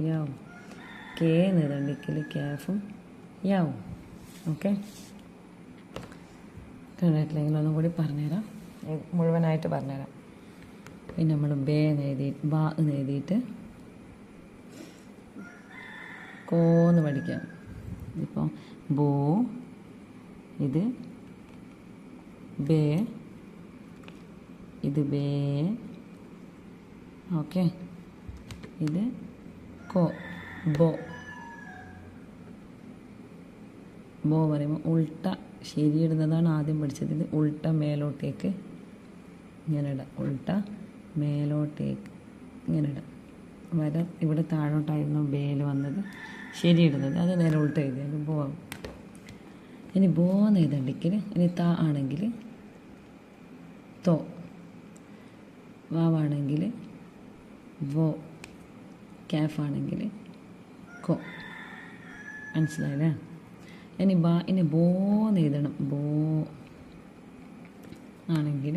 യാവും. K എന്നുണ്ടെങ്കിൽ ക്യാഫും യാവും. Okay, കണ്ടിട്ടില്ലെങ്കിൽ ഒന്നും കൂടി പറഞ്ഞുതരാം, മുഴുവനായിട്ട് പറഞ്ഞുതരാം. പിന്നെ നമ്മൾ ബേ ബാ എന്ന് എഴുതിയിട്ട് കോന്ന് പഠിക്കാം. ഇപ്പോൾ ബോ, ഇത് ബേ, ഇത് ബേ. ഓക്കെ, ഇത് കോ, ബോ. ബോ പറയുമ്പോൾ ഉൾട്ട ശരിയിടുന്നതാണ് ആദ്യം പഠിച്ചത്. ഇത് ഉൾട്ട മേലോട്ടേക്ക് ഇങ്ങനെ ഇടാം, ഉൾട്ട മേലോട്ടേക്ക് ഇങ്ങനെ ഇടാം. വര ഇവിടെ താഴോട്ടായിരുന്നു ബേയിൽ വന്നത്, ശരിയിടുന്നത്. അത് നേരെ ഉൾട്ട എഴുതിയാൽ ബോ ആവും. ഇനി ബോ എന്ന് എഴുതണ്ടെങ്കിൽ, ഇനി ത ആണെങ്കിൽ തോ, വാവാണെങ്കിൽ വോ, ക്യാഫാണെങ്കിൽ കോ. മനസ്സിലായില്ലേ? ഇനി ബോ എന്ന് എഴുതണം. ബോ ആണെങ്കിൽ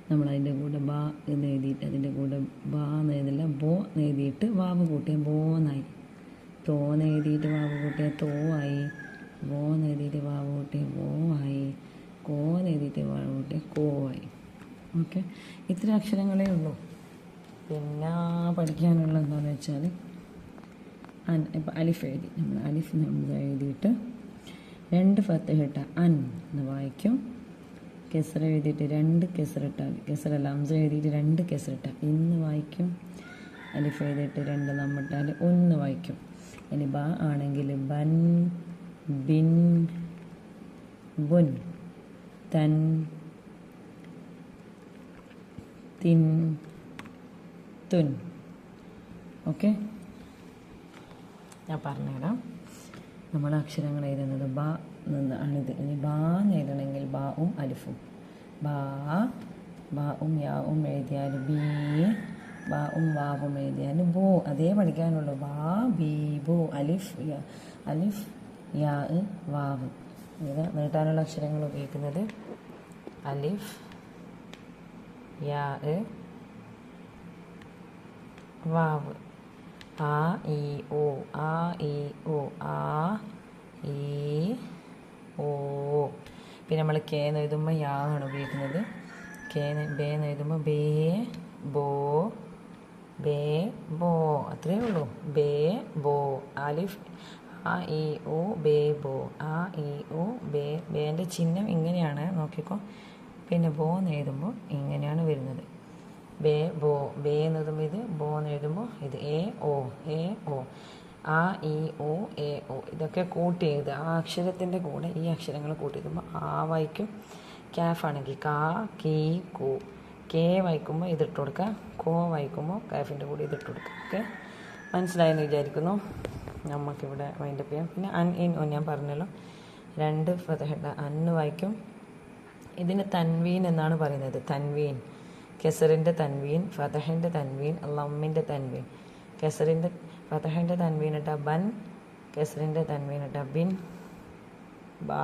നമ്മളതിൻ്റെ കൂടെ ബാ എന്ന് എഴുതിയിട്ട് അതിൻ്റെ കൂടെ ബാ എന്ന് എഴുതില്ല, ബോ എന്ന് എഴുതിയിട്ട് വാവ് കൂട്ടിയ ബോ എന്നായി. തോ എന്ന് എഴുതിയിട്ട് വാവ് കൂട്ടിയ തോ ആയി. ബോ എന്ന് എഴുതിയിട്ട് വാവ് കൂട്ടിയ ബോ ആയി. കോ എന്ന് എഴുതിയിട്ട് വാവ് കൂട്ടിയ കോ ആയി. ഓക്കെ, ഇത്ര അക്ഷരങ്ങളേ ഉള്ളൂ. പിന്നെ പഠിക്കാനുള്ള എന്താണെന്ന് വെച്ചാൽ ഇപ്പം അലിഫ് എഴുതി, നമ്മൾ അലിഫ് നമ്മൾ എഴുതിയിട്ട് 2 ഫത്തഹിട്ട അൻ എന്ന് വായിക്കും. കെസറ എഴുതിയിട്ട് 2 കെസറിട്ടാൽ, കെസറല്ല അംസ എഴുതിയിട്ട് 2 കെസറിട്ട ഇന്ന് വായിക്കും. അലിഫ് എഴുതിയിട്ട് 2 നമ്മിട്ടാൽ ഒന്ന് വായിക്കും. ഇനി ബ ആണെങ്കിൽ ബൻ, ബിൻ, ബുൻ, തൻ, തിൻ, തുൻ. ഓക്കെ, ഞാൻ പറഞ്ഞുതരാം. നമ്മുടെ അക്ഷരങ്ങൾ എഴുതുന്നത് ബ ആണിത്. ഇനി ബാ എന്ന് എഴുതണമെങ്കിൽ ബാവും അലിഫും. ബാവും യാവും എഴുതിയാൽ ബി, ബാവും വാവും എഴുതിയാൽ ബോ. അതേ പഠിക്കാനുള്ളൂ. ബാ, ബി, ബോ. അലിഫ് യാ, വാവ്. ഇത് നീട്ടാനുള്ള അക്ഷരങ്ങൾ ഉപയോഗിക്കുന്നത് അലിഫ്, യാ, വാവ്. ആ ഇ ഓ, ആ ഇ ഓ, ആ ഈ ഓ. പിന്നെ നമ്മൾ കെ എന്ന് എഴുതുമ്പോൾ യാ ആണ് ഉപയോഗിക്കുന്നത്. ബേ എന്ന് എഴുതുമ്പോൾ ബേ, ബോ, ബേ, ബോ. അത്രയേ ഉള്ളൂ. ബേ, ബോ. അലിഫ് ആ ഇ ഓ, ബേ, ബോ. ആ ഇ ഓ, ബേ. ബേൻ്റെ ചിഹ്നം ഇങ്ങനെയാണ്, നോക്കിക്കോ. പിന്നെ ബോ എന്ന് എഴുതുമ്പോൾ ഇങ്ങനെയാണ് വരുന്നത്. ബേ, ബോ. ബേ എന്ന് എഴുതുമ്പോൾ ഇത്, ബോ എന്ന് എഴുതുമ്പോൾ ഇത്. എ ഓ, എ ഓ. ആ ഇ ഓ, എ ഓ. ഇതൊക്കെ കൂട്ടി എഴുതുക. ആ അക്ഷരത്തിൻ്റെ കൂടെ ഈ അക്ഷരങ്ങൾ കൂട്ടി എഴുതുമ്പോൾ ആ വായിക്കും. ക്യാഫ് ആണെങ്കിൽ കാ, കീ, കൂ. കെ വായിക്കുമ്പോൾ ഇതിട്ട് കൊടുക്കുക. കോ വായിക്കുമ്പോൾ കാഫിൻ്റെ കൂടെ ഇതിട്ട് കൊടുക്കുക. ഓക്കെ, മനസ്സിലായെന്ന് വിചാരിക്കുന്നു. നമുക്കിവിടെ വൈൻഡപ്പ് ചെയ്യാം. പിന്നെ അൻ, ഇൻ, ഒ ഞാൻ പറഞ്ഞല്ലോ, 2 ഫതഹ അന്ന് വായിക്കും. ഇതിന് തൻവീൻ എന്നാണ് പറയുന്നത്. തൻവീൻ, കെസറിൻ്റെ തൻവീൻ, ഫതഹിൻ്റെ തൻവീൻ, ലമ്മിൻ്റെ തൻവീൻ. കെസറിൻ്റെ ഫതഹിൻ്റെ തൻവീൻ ഇട്ട ബൻ, കെസറിൻ്റെ തൻവീൻ ഇട്ട ബിൻ, ബാ.